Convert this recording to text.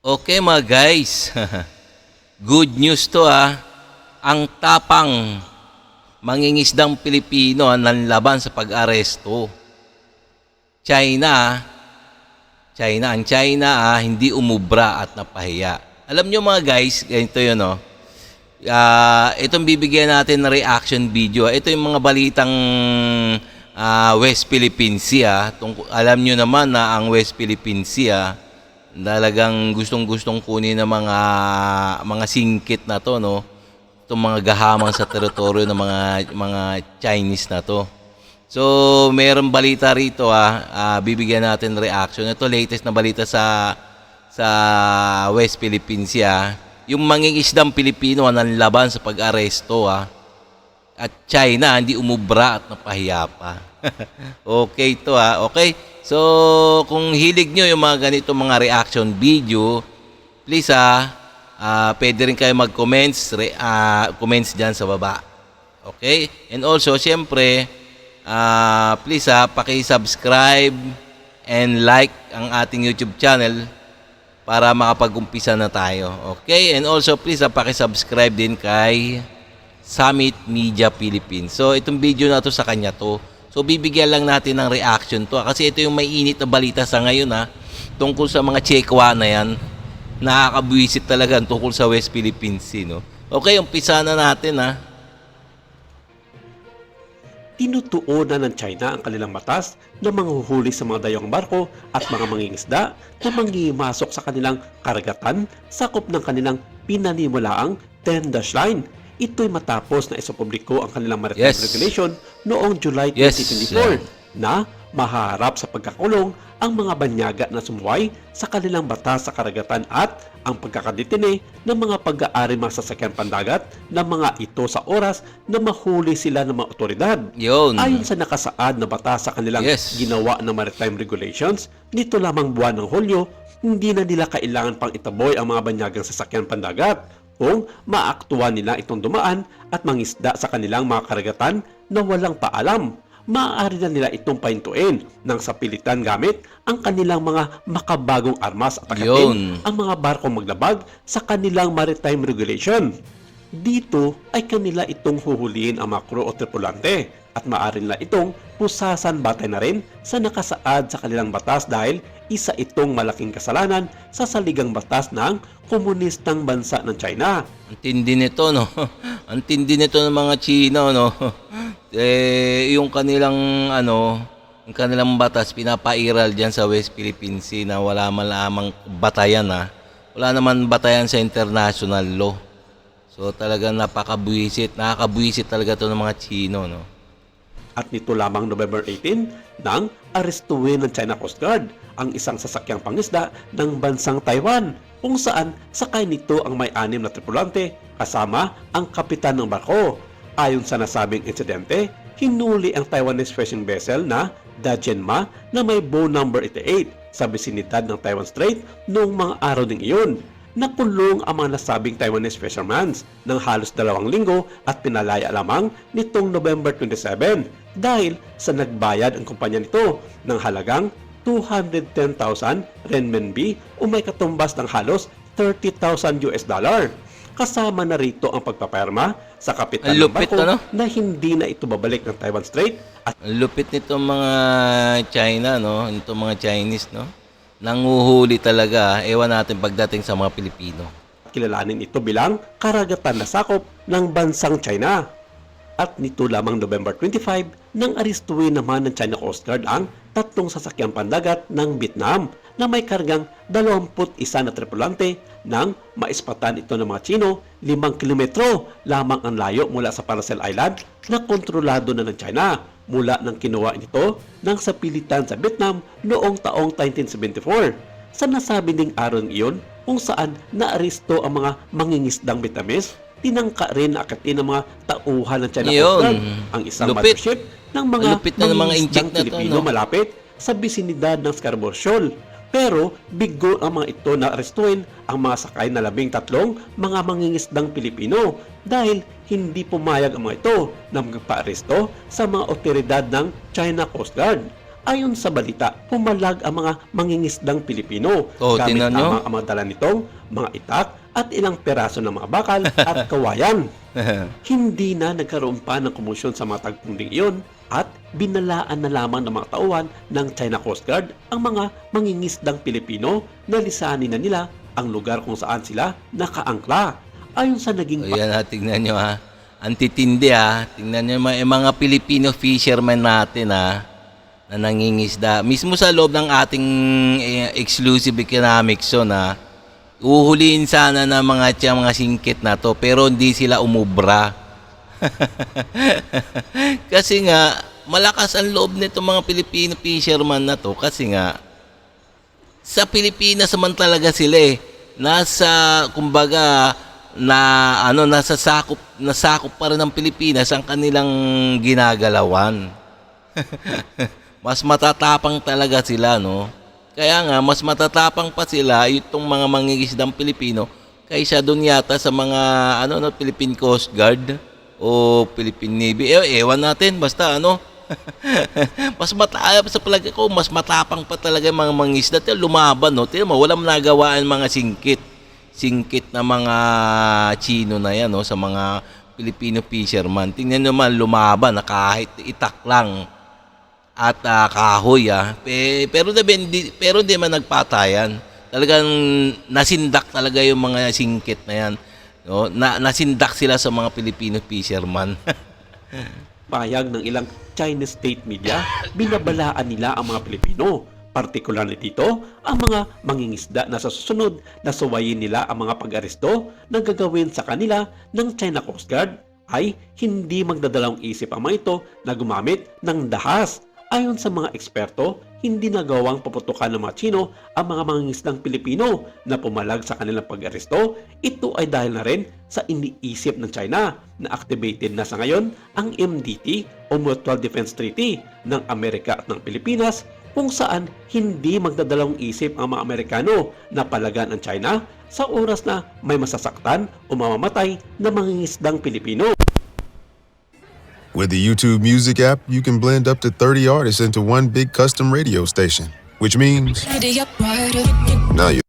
Okay mga guys, good news to Ang tapang mangingisdang Pilipino nanlaban sa pag-aresto. China, ang China hindi umubra at napahiya. Alam nyo mga guys, ganito yun itong bibigyan natin na reaction video. Ito yung mga balitang West Philippine Sea. Alam nyo naman na ang West Philippine Sea talagang gustong-gustong kunin ng mga singkit na to, no? Itong mga gahamang sa teritoryo ng mga Chinese na to. So, mayroong balita rito bibigyan natin reaction. Ito latest na balita sa West Philippine Sea. Yung mangingisdang Pilipino nanlaban sa pag-aresto at China hindi umubra at napahiya pa. Okay ito okay. So, kung hilig nyo yung mga ganito mga reaction video, please pwede rin kayo mag-comments, comments dyan sa baba. Okay? And also, syempre, please paki-subscribe and like ang ating YouTube channel para makapag-umpisa na tayo. Okay? And also, please paki-subscribe din kay Summit Media Philippines. So, itong video na to sa kanya to. So, bibigyan lang natin ng reaction to kasi ito yung may init na balita sa ngayon tungkol sa mga Chekwa na yan. Nakakabwisit talaga tungkol sa West Philippine Sea, no? Okay, umpisa na natin Tinutuunan ng China ang kanilang batas na manghuhuli sa mga dayong barko at mga mangingisda na mangimasok sa kanilang karagatan sakop ng kanilang pinanimulaang 10-dash line. Ito'y matapos na isopubliko ang kanilang maritime regulation noong July 2024 na maharap sa pagkakulong ang mga banyaga na sumuway sa kanilang batas sa karagatan at ang pagkakadetine ng mga pag-aari mga sasakyan pandagat ng mga ito sa oras na mahuli sila ng mga otoridad. Ayon sa nakasaad na batas sa kanilang ginawa ng maritime regulations, nito lamang buwan ng Hulyo, hindi na nila kailangan pang itaboy ang mga banyagang sasakyan pandagat kung maaktuhan nila itong dumaan at mangisda sa kanilang mga karagatan na walang paalam. Maaari na nila itong pahintuin nang sa pilitan gamit ang kanilang mga makabagong armas at akatin ang mga barkong maglabag sa kanilang maritime regulation. Dito ay kanila itong huhulihin ang mga crew o tripulante at maaari nila itong pusasan batay na rin sa nakasaad sa kanilang batas dahil isa itong malaking kasalanan sa saligang batas ng komunistang bansa ng China. Ang tindi nito, no? Ang tindi nito ng mga Chino, no? Yung kanilang yung kanilang batas pinapairal diyan sa West Philippine Sea na wala man lamang batayan Wala naman batayan sa international law. So talagang nakakabwisit talaga 'to ng mga Chino, no? At nito lamang November 18 nang arestuhin ng China Coast Guard ang isang sasakyang pangisda ng bansang Taiwan kung saan sakay nito ang may-anim na tripulante kasama ang kapitan ng barko. Ayon sa nasabing insidente, hinuli ang Taiwanese fishing vessel na Dajianma na may bow number 88 sa bisinidad ng Taiwan Strait noong mga araw ding iyon. Nakulong ang mga nasabing Taiwanese fishermen ng halos 2 linggo at pinalaya lamang nitong November 27 dahil sa nagbayad ang kumpanya nito ng halagang 210,000 renminbi o may katumbas ng halos $30,000 Kasama na rito ang pagpapirma sa kapitan ng barko na hindi na ito babalik ng Taiwan Strait. At ang lupit nitong mga China, no? Itong mga Chinese, no? Nanguhuli talaga. Ewan natin pagdating sa mga Pilipino. Kilalanin ito bilang karagatan na sakop ng bansang China. At nito lamang November 25 nang arestuhin naman ng China Coast Guard ang 3 sasakyang pandagat ng Vietnam na may kargang 21 na tripulante nang maispatan ito ng mga Chino 5 kilometro lamang ang layo mula sa Paracel Island na kontrolado na ng China mula nang kinuha nito ng sapilitan sa Vietnam noong taong 1974. Sa nasabi ding araw iyon kung saan naaresto ang mga mangingisdang Vietnamese, tinangka rin na akatin ng mga tauhan ng China Coast Guard ang isang mothership ng mga mangingisdang Pilipino malapit sa bisinidad ng Scarborough Shoal. Pero bigo ang mga ito na arestuhin ang mga sakay na 13 mga mangingisdang Pilipino dahil hindi pumayag ang mga ito na magpaaresto sa mga otoridad ng China Coast Guard. Ayon sa balita, pumalag ang mga mangingisdang Pilipino Oh, gamit tingnan nyo. lamang ang mga dala nitong mga itak at ilang peraso ng mga bakal at kawayan. Hindi na nagkaroon pa ng komosyon sa mga tagpong ding iyon at binalaan na lamang ng mga tauhan ng China Coast Guard ang mga mangingisdang Pilipino na lisanin na nila ang lugar kung saan sila nakaangkla. Ayon sa naging Ayan ha, tingnan nyo ha. Ang titindi ha. Tingnan nyo mga Filipino fishermen natin ha, na nangingisda. Mismo sa loob ng ating exclusive economic zone ha, uhuliin sana ng mga singkit na to, pero hindi sila umubra. Kasi nga, malakas ang loob nito mga Filipino fisherman na to. Kasi nga, sa Pilipinas naman talaga sila eh. Nasa, kumbaga, nasakop pa rin ng Pilipinas ang kanilang ginagalawan. Mas matatapang talaga sila, no? Kaya nga, mas matatapang pa sila itong mga mangingisdang Pilipino kaysa doon yata sa mga, Philippine Coast Guard o Philippine Navy. Ewan natin, basta sa palagay ko, mas matapang pa talaga yung mga mangingisda. Lumaban, no? Tignan mo, walang nagawaan mga singkit na mga Chino na yan, no, sa mga Filipino fisherman. Tingnan nyo man, lumaban na kahit itak lang at kahoy. Pero hindi man nagpatayan. Talagang nasindak talaga yung mga singkit na yan. No? Nasindak sila sa mga Filipino fisherman. pahayag ng ilang Chinese state media, binabalaan nila ang mga Pilipino. Partikular dito, ang mga mangingisda na sa susunod na suwayin nila ang mga pag-aresto na gagawin sa kanila ng China Coast Guard ay hindi magdadalawang isip ang mga ito na gumamit ng dahas. Ayon sa mga eksperto, hindi nagawang paputukan ng mga Chino ang mga mangingisdang Pilipino na pumalag sa kanilang pag-aresto. Ito ay dahil na rin sa iniisip ng China na activated na sa ngayon ang MDT o Mutual Defense Treaty ng Amerika at ng Pilipinas, kung saan hindi magdadalawang isip ang mga Amerikano na palagan ang China sa oras na may masasaktan o mamamatay na mangingisdang Pilipino. With the YouTube Music app, you can blend up to 30 artists into one big custom radio station, which means now you